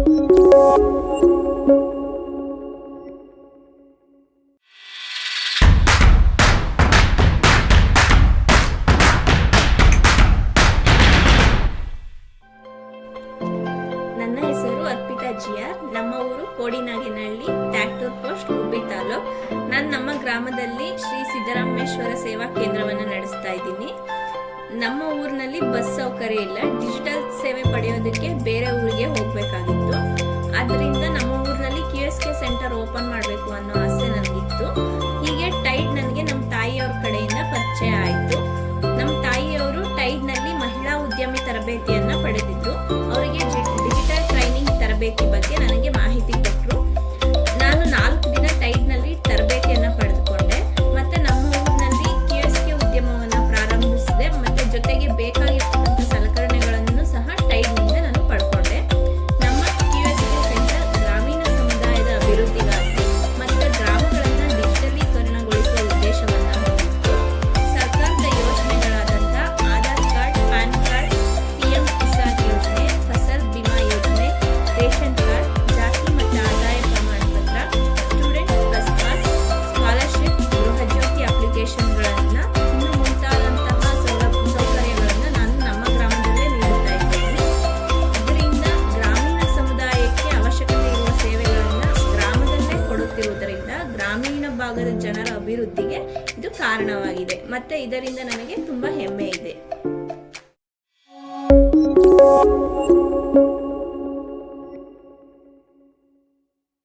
ನನ್ನ ಹೆಸರು ಅರ್ಪಿತಾ ಜಿಆರ್. ನಮ್ಮ ಊರು ಕೋಡಿನಾಗೇನಹಳ್ಳಿ, ಟ್ಯಾಕ್ಟೂರ್ ಪೋಸ್ಟ್, ಗುಬ್ಬಿ ತಾಲೂಕ್. ನಾನು ನಮ್ಮ ಗ್ರಾಮದಲ್ಲಿ ಶ್ರೀ ಸಿದ್ದರಾಮೇಶ್ವರ ಸೇವಾ ಕೇಂದ್ರವನ್ನು ನಡೆಸ್ತಾ ಇದ್ದೀನಿ. ನಮ್ಮ ಊರಿನಲ್ಲಿ ಬಸ್ ಸೌಕರ್ಯ ಇಲ್ಲ. ಡಿಜಿಟಲ್ ಸೇವೆ ಪಡೆಯೋದಕ್ಕೆ ಬೇರೆ ಊರಿಗೆ ಹೋಗಬೇಕಾಗಿತ್ತು. ಆದ್ದರಿಂದ ನಮ್ಮ ಊರಿನಲ್ಲಿ QSK ಸೆಂಟರ್ ಓಪನ್ ಮಾಡಬೇಕು ಅನ್ನೋ ಆಸೆ ನನಗಿತ್ತು. ಹೀಗೆ ಟೈಡ್ ನನಗೆ ನಮ್ಮ ತಾಯಿಯವ್ರ ಕಡೆಯಿಂದ ಪರಿಚಯ ಆಯಿತು. ನಮ್ಮ ತಾಯಿಯವರು ಟೈಡ್ನಲ್ಲಿ ಮಹಿಳಾ ಉದ್ಯಮಿ ತರಬೇತಿಯನ್ನು ಪಡೆದಿದ್ರು. ಅವರಿಗೆ ಡಿಜಿಟಲ್ ಟ್ರೈನಿಂಗ್ ತರಬೇತಿ ಬಗ್ಗೆ ನನಗೆ ಮಾಹಿತಿ ಕೊಟ್ಟರು. ನಾನು 4 ದಿನ ಟೈಡ್ನಲ್ಲಿ ತರಬೇತಿಯನ್ನು ಪಡೆದುಕೊಂಡೆ. ಮತ್ತೆ ನಮ್ಮ ಊರಿನಲ್ಲಿ QSK ಉದ್ಯಮವನ್ನು ಪ್ರಾರಂಭಿಸಿದೆ. ಮತ್ತೆ ಜೊತೆಗೆ ಬೇಕಾಗಿರ್ತಕ್ಕಂಥ ಸಲಕರಣೆಗಳನ್ನು ಸಹ ಟೈಡ್ನಿಂದ ನಾನು ಪಡ್ಕೊಂಡೆ. ನಮ್ಮ QSK ಸೆಂಟರ್ ಗ್ರಾಮೀಣ ಸಮುದಾಯದ ಅಭಿವೃದ್ಧಿಗಾಗಿ ಮತ್ತು ಗ್ರಾಮಗಳನ್ನು ಡಿಜಿಟಲೀಕರಣಗೊಳಿಸುವ ಉದ್ದೇಶವನ್ನು ಹೊಂದಿತ್ತು. ಸರ್ಕಾರದ ಯೋಜನೆಗಳಾದಂಥ Aadhaar card, PAN card, PM Kisan ಯೋಜನೆ, ಫಸಲ್ ಬಿಮಾ ಯೋಜನೆ, ರೇಷನ್ ಕಾರ್ಡ್, ಜಾತಿ ಮತ್ತು ಆದಾಯ ಪ್ರಮಾಣ ಪತ್ರ, student bus pass, scholarship, Gruhajyothi ಅಪ್ಲಿಕೇಶನ್ಗಳನ್ನು ಇನ್ನು ಮುಂತಾದಂತಹ ಸೌಕರ್ಯಗಳನ್ನು ನಾನು ನಮ್ಮ ಗ್ರಾಮದಲ್ಲೇ ನೀಡುತ್ತಾ ಇದ್ದೇನೆ. ಇದರಿಂದ ಗ್ರಾಮೀಣ ಸಮುದಾಯಕ್ಕೆ ಅವಶ್ಯಕತೆ ಇರುವ ಸೇವೆಗಳನ್ನು ಗ್ರಾಮದಲ್ಲೇ ಕೊಡುತ್ತಿರುವುದರಿಂದ ಗ್ರಾಮೀಣ ಭಾಗದ ಜನರ ಅಭಿವೃದ್ಧಿಗೆ ಇದು ಕಾರಣವಾಗಿದೆ. ಮತ್ತೆ ಇದರಿಂದ ನನಗೆ ತುಂಬ ಹೆಮ್ಮೆ ಇದೆ.